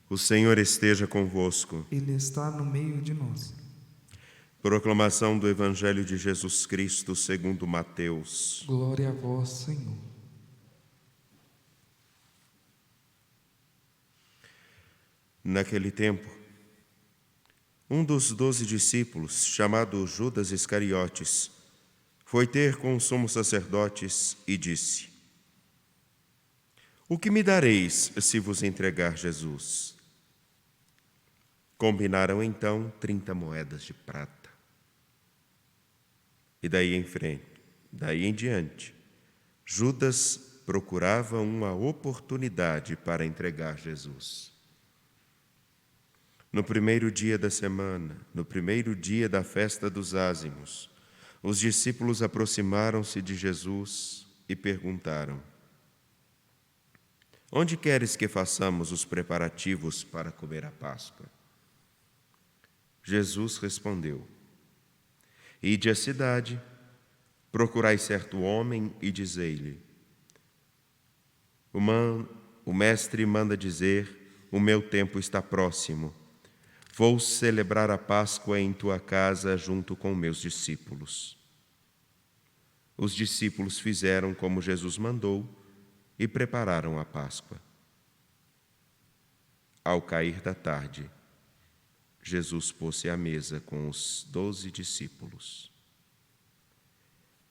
O Senhor esteja convosco. Ele está no meio de nós. Proclamação do Evangelho de Jesus Cristo segundo Mateus. Glória a vós, Senhor. Naquele tempo, um dos 12 discípulos, chamado Judas Iscariotes, foi ter com os sumos sacerdotes e disse: O que me dareis se vos entregar Jesus? Combinaram então 30 moedas de prata. E daí em diante, Judas procurava uma oportunidade para entregar Jesus. No primeiro dia da semana, no primeiro dia da festa dos ázimos, os discípulos aproximaram-se de Jesus e perguntaram: Onde queres que façamos os preparativos para comer a Páscoa? Jesus respondeu: Ide à cidade, procurai certo homem e dizei-lhe: O mestre manda dizer, o meu tempo está próximo. Vou celebrar a Páscoa em tua casa junto com meus discípulos. Os discípulos fizeram como Jesus mandou e prepararam a Páscoa. Ao cair da tarde, Jesus pôs-se à mesa com os 12 discípulos.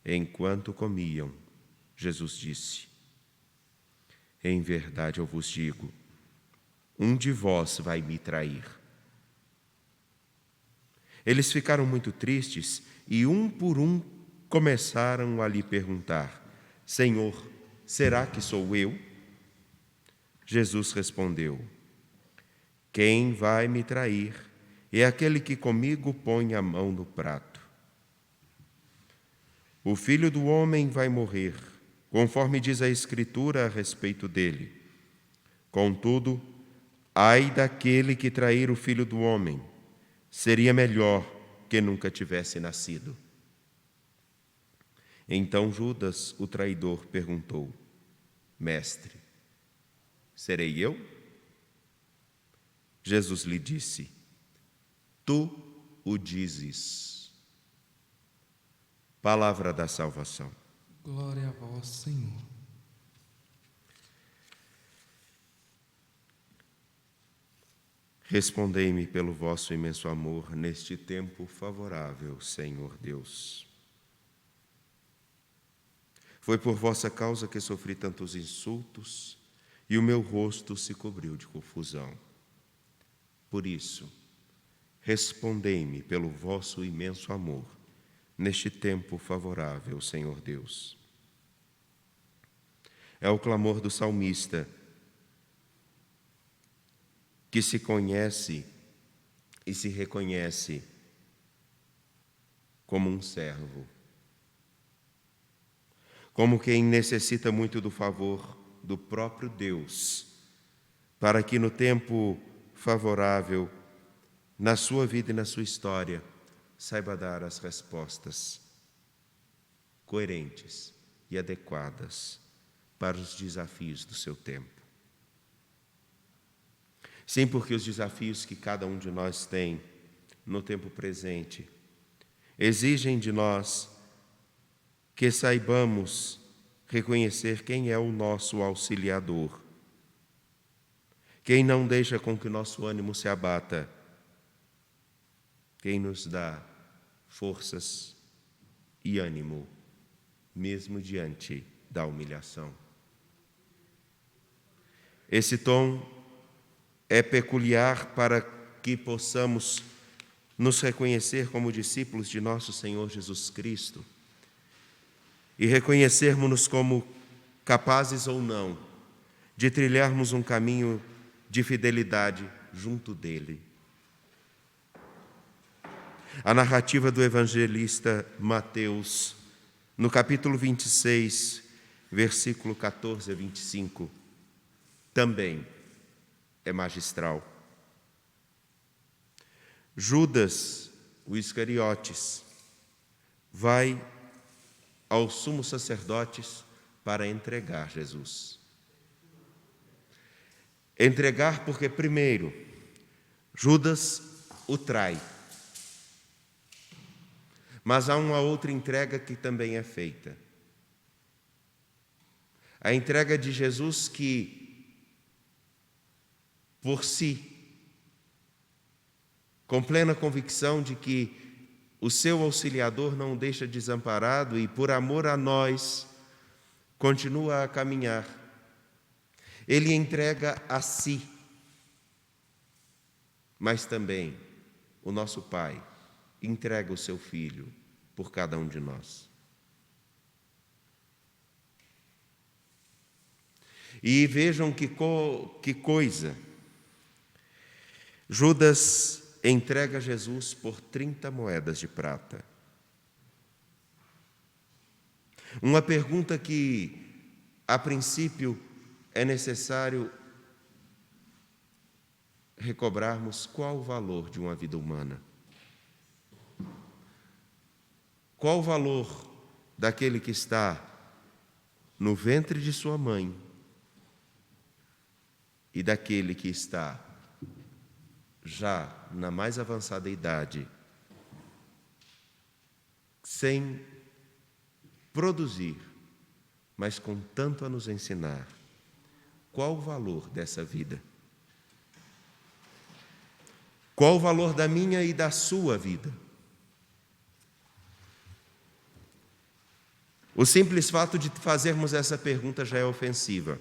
Enquanto comiam, Jesus disse: Em verdade eu vos digo, um de vós vai me trair. Eles ficaram muito tristes e um por um começaram a lhe perguntar: Senhor, será que sou eu? Jesus respondeu: Quem vai me trair é aquele que comigo põe a mão no prato. O Filho do Homem vai morrer, conforme diz a Escritura a respeito dele. Contudo, ai daquele que trair o Filho do Homem, seria melhor que nunca tivesse nascido. Então Judas, o traidor, perguntou: Mestre, serei eu? Jesus lhe disse: Tu o dizes. Palavra da salvação. Glória a vós, Senhor. Respondei-me pelo vosso imenso amor neste tempo favorável, Senhor Deus. Foi por vossa causa que sofri tantos insultos e o meu rosto se cobriu de confusão. Por isso, respondei-me pelo vosso imenso amor neste tempo favorável, Senhor Deus. É o clamor do salmista, que se conhece e se reconhece como um servo, como quem necessita muito do favor do próprio Deus, para que no tempo favorável, na sua vida e na sua história, saiba dar as respostas coerentes e adequadas para os desafios do seu tempo. Sim, porque os desafios que cada um de nós tem no tempo presente exigem de nós que saibamos reconhecer quem é o nosso auxiliador, quem não deixa com que nosso ânimo se abata, quem nos dá forças e ânimo, mesmo diante da humilhação. Esse tom é peculiar para que possamos nos reconhecer como discípulos de nosso Senhor Jesus Cristo e reconhecermos-nos como capazes ou não de trilharmos um caminho de fidelidade junto dele. A narrativa do evangelista Mateus, no capítulo 26, versículo 14 a 25, também é magistral. Judas, o Iscariotes, vai aos sumos sacerdotes para entregar Jesus. Entregar porque, primeiro, Judas o trai. Mas há uma outra entrega que também é feita. A entrega de Jesus que, por si, com plena convicção de que o seu auxiliador não o deixa desamparado e, por amor a nós, continua a caminhar. Ele entrega a si, mas também o nosso Pai entrega o seu Filho por cada um de nós. E vejam que coisa. Judas entrega Jesus por 30 moedas de prata. Uma pergunta que, a princípio, é necessário recobrarmos: qual o valor de uma vida humana? Qual o valor daquele que está no ventre de sua mãe e daquele que está já na mais avançada idade, sem produzir, mas com tanto a nos ensinar? Qual o valor dessa vida? Qual o valor da minha e da sua vida? O simples fato de fazermos essa pergunta já é ofensiva,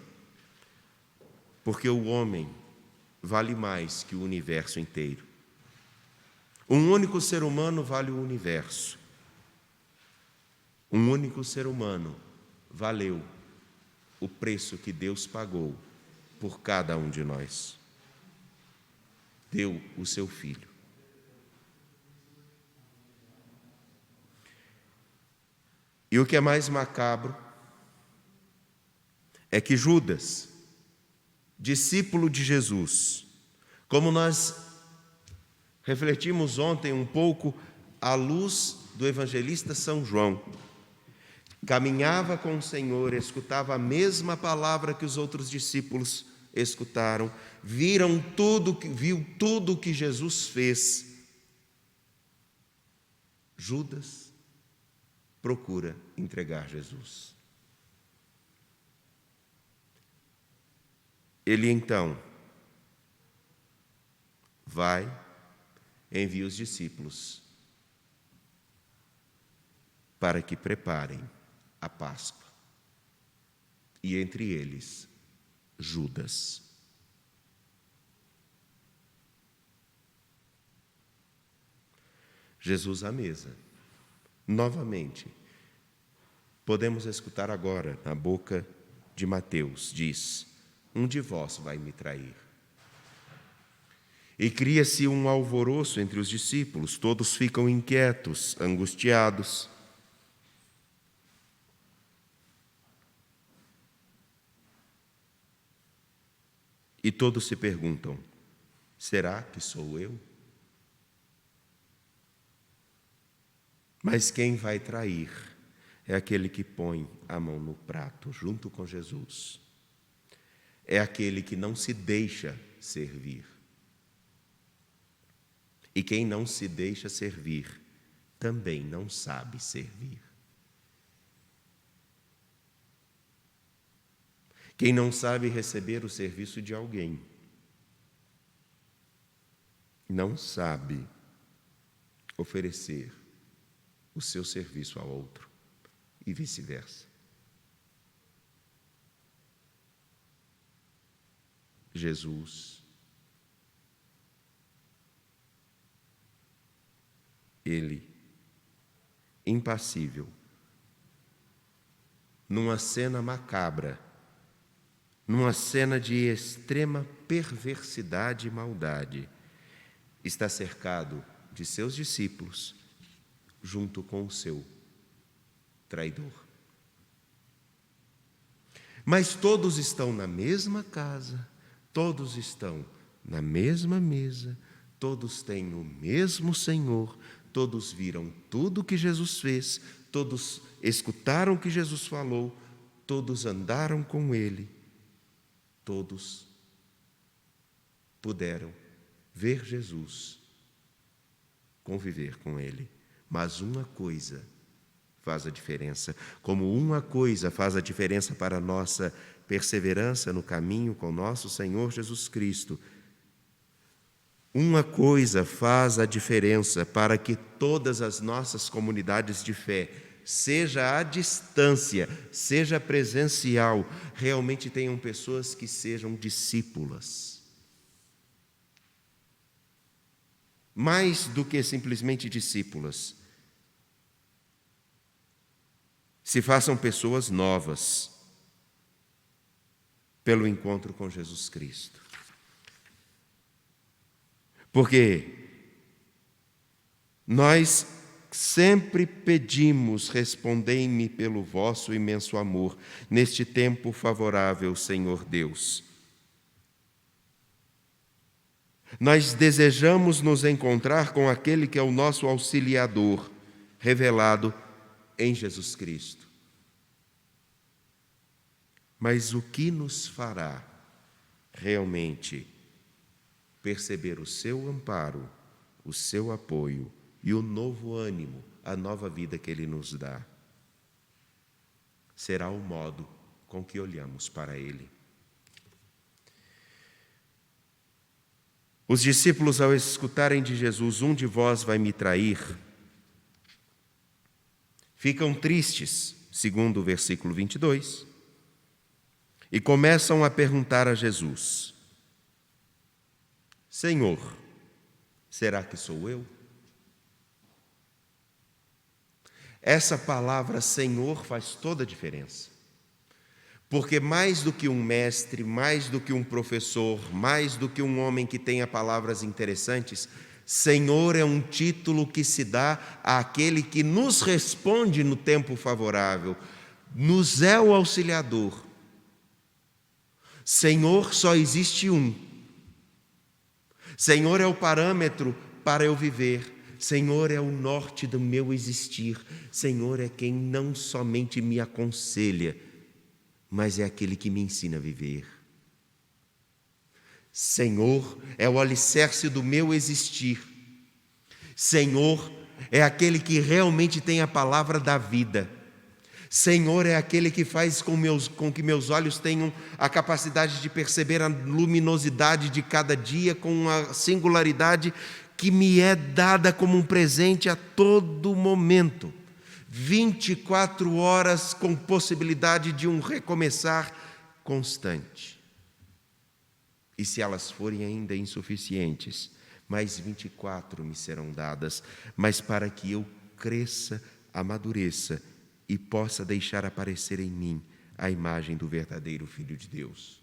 porque o homem vale mais que o universo inteiro. Um único ser humano vale o universo. Um único ser humano valeu o preço que Deus pagou por cada um de nós. Deu o seu Filho. E o que é mais macabro é que Judas, discípulo de Jesus, como nós refletimos ontem um pouco à luz do evangelista São João, caminhava com o Senhor, escutava a mesma palavra que os outros discípulos escutaram, viu tudo o que Jesus fez. Judas procura entregar Jesus. Ele então vai, envia os discípulos para que preparem a Páscoa. E entre eles, Judas. Jesus à mesa. Novamente, podemos escutar agora na boca de Mateus, diz: um de vós vai me trair. E cria-se um alvoroço entre os discípulos, todos ficam inquietos, angustiados. E todos se perguntam: será que sou eu? Mas quem vai trair é aquele que põe a mão no prato junto com Jesus. É aquele que não se deixa servir. E quem não se deixa servir também não sabe servir. Quem não sabe receber o serviço de alguém não sabe oferecer o seu serviço ao outro, e vice-versa. Jesus, ele, impassível, numa cena macabra, numa cena de extrema perversidade e maldade, está cercado de seus discípulos, junto com o seu traidor. Mas todos estão na mesma casa, todos estão na mesma mesa, todos têm o mesmo Senhor, todos viram tudo o que Jesus fez, todos escutaram o que Jesus falou, todos andaram com Ele, todos puderam ver Jesus, conviver com Ele. Mas uma coisa faz a diferença. Como uma coisa faz a diferença para a nossa perseverança no caminho com nosso Senhor Jesus Cristo, uma coisa faz a diferença para que todas as nossas comunidades de fé, seja à distância, seja presencial, realmente tenham pessoas que sejam discípulas. Mais do que simplesmente discípulas, se façam pessoas novas pelo encontro com Jesus Cristo. Porque nós sempre pedimos, respondei-me pelo vosso imenso amor, neste tempo favorável, Senhor Deus. Nós desejamos nos encontrar com aquele que é o nosso auxiliador, revelado em Jesus Cristo. Mas o que nos fará realmente perceber o seu amparo, o seu apoio e o novo ânimo, a nova vida que Ele nos dá, será o modo com que olhamos para Ele. Os discípulos, ao escutarem de Jesus, um de vós vai me trair, ficam tristes, segundo o versículo 22, e começam a perguntar a Jesus: Senhor, será que sou eu? Essa palavra Senhor faz toda a diferença. Porque mais do que um mestre, mais do que um professor, mais do que um homem que tenha palavras interessantes, Senhor é um título que se dá àquele que nos responde no tempo favorável, nos é o auxiliador. Senhor só existe um. Senhor é o parâmetro para eu viver. Senhor é o norte do meu existir. Senhor é quem não somente me aconselha, mas é aquele que me ensina a viver. Senhor é o alicerce do meu existir. Senhor é aquele que realmente tem a palavra da vida. Senhor é aquele que faz com que meus olhos tenham a capacidade de perceber a luminosidade de cada dia com a singularidade que me é dada como um presente a todo momento. 24 horas com possibilidade de um recomeçar constante. E se elas forem ainda insuficientes, mais 24 me serão dadas, mas para que eu cresça, amadureça e possa deixar aparecer em mim a imagem do verdadeiro Filho de Deus.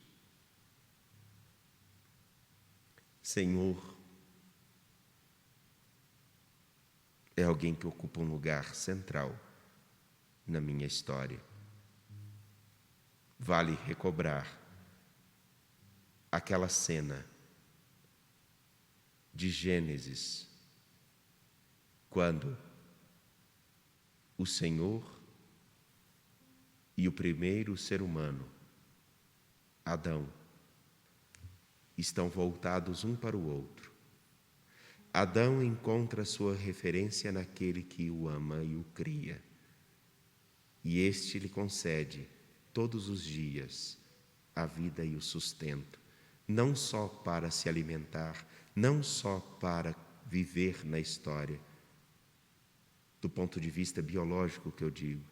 Senhor é alguém que ocupa um lugar central na minha história. Vale recobrar aquela cena de Gênesis, quando o Senhor e o primeiro ser humano, Adão, estão voltados um para o outro. Adão encontra sua referência naquele que o ama e o cria. E este lhe concede, todos os dias, a vida e o sustento, não só para se alimentar, não só para viver na história, do ponto de vista biológico que eu digo,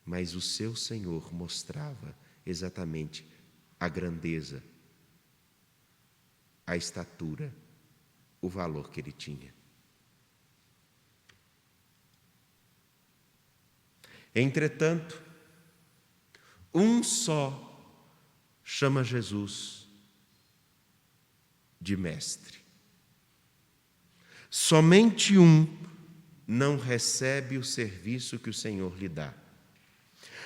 mas o seu Senhor mostrava exatamente a grandeza, a estatura, o valor que ele tinha. Entretanto, um só chama Jesus de mestre. Somente um não recebe o serviço que o Senhor lhe dá.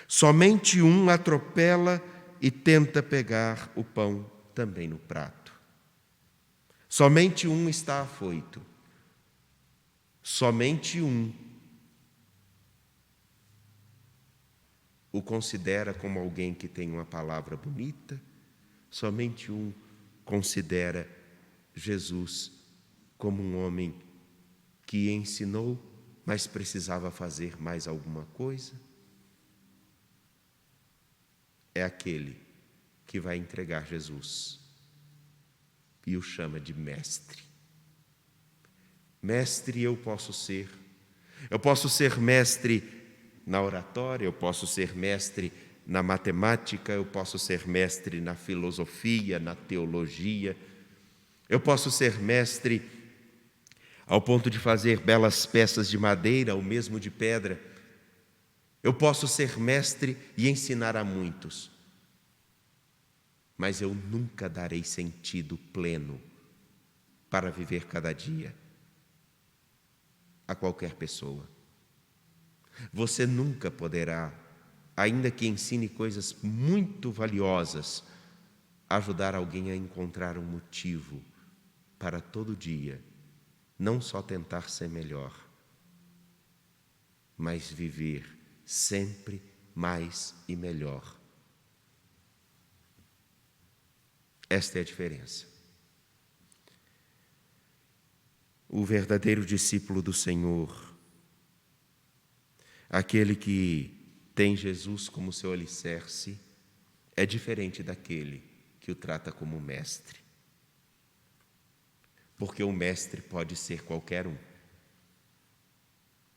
Somente um atropela e tenta pegar o pão também no prato. Somente um está afoito. Somente um o considera como alguém que tem uma palavra bonita. Somente um considera Jesus como um homem que ensinou, mas precisava fazer mais alguma coisa? É aquele que vai entregar Jesus e o chama de mestre. Mestre eu posso ser. Eu posso ser mestre na oratória, eu posso ser mestre na matemática, eu posso ser mestre na filosofia, na teologia. Eu posso ser mestre ao ponto de fazer belas peças de madeira ou mesmo de pedra. Eu posso ser mestre e ensinar a muitos. Mas eu nunca darei sentido pleno para viver cada dia a qualquer pessoa. Você nunca poderá, ainda que ensine coisas muito valiosas, ajudar alguém a encontrar um motivo para todo dia, não só tentar ser melhor, mas viver sempre mais e melhor. Esta é a diferença. O verdadeiro discípulo do Senhor, aquele que tem Jesus como seu alicerce, é diferente daquele que o trata como mestre. Porque o mestre pode ser qualquer um.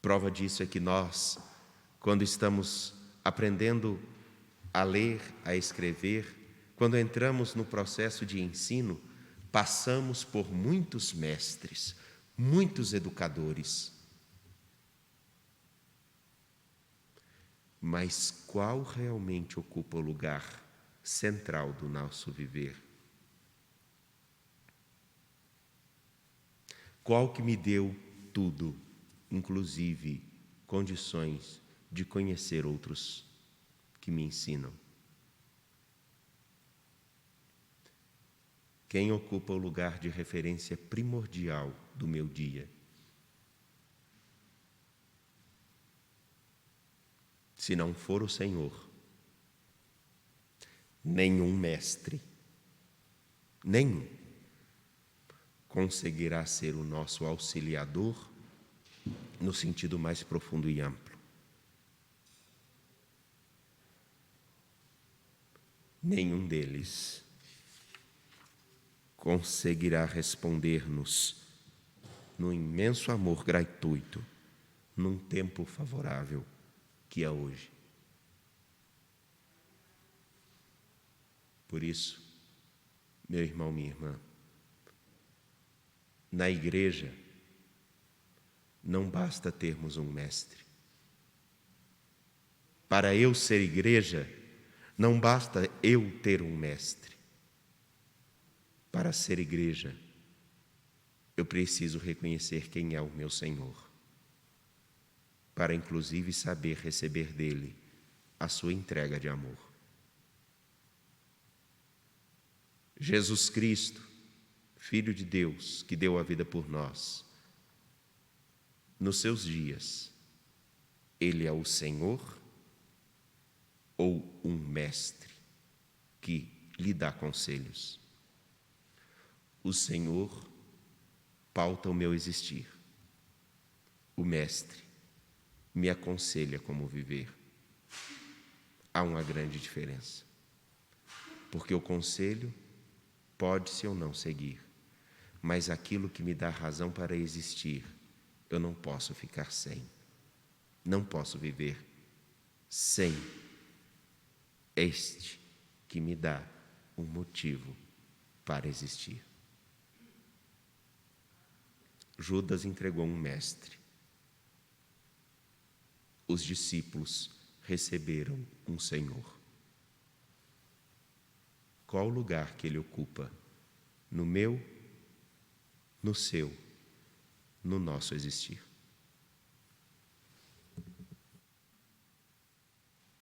Prova disso é que nós, quando estamos aprendendo a ler, a escrever, quando entramos no processo de ensino, passamos por muitos mestres, muitos educadores. Mas qual realmente ocupa o lugar central do nosso viver? Qual que me deu tudo, inclusive condições de conhecer outros que me ensinam? Quem ocupa o lugar de referência primordial do meu dia? Se não for o Senhor, nenhum mestre, nenhum, conseguirá ser o nosso auxiliador no sentido mais profundo e amplo. Nenhum deles conseguirá responder-nos no imenso amor gratuito, num tempo favorável que é hoje. Por isso, meu irmão, minha irmã, na igreja não basta termos um mestre. Para eu ser igreja, não basta eu ter um mestre. Para ser igreja, eu preciso reconhecer quem é o meu Senhor, para inclusive saber receber dele a sua entrega de amor. Jesus Cristo, Filho de Deus, que deu a vida por nós, nos seus dias, ele é o Senhor ou um mestre que lhe dá conselhos? O Senhor pauta o meu existir. O mestre me aconselha como viver. Há uma grande diferença. Porque o conselho pode-se ou não seguir, mas aquilo que me dá razão para existir, eu não posso ficar sem. Não posso viver sem este que me dá um motivo para existir. Judas entregou um mestre. Os discípulos receberam um Senhor. Qual o lugar que ele ocupa no meu, no seu, no nosso existir?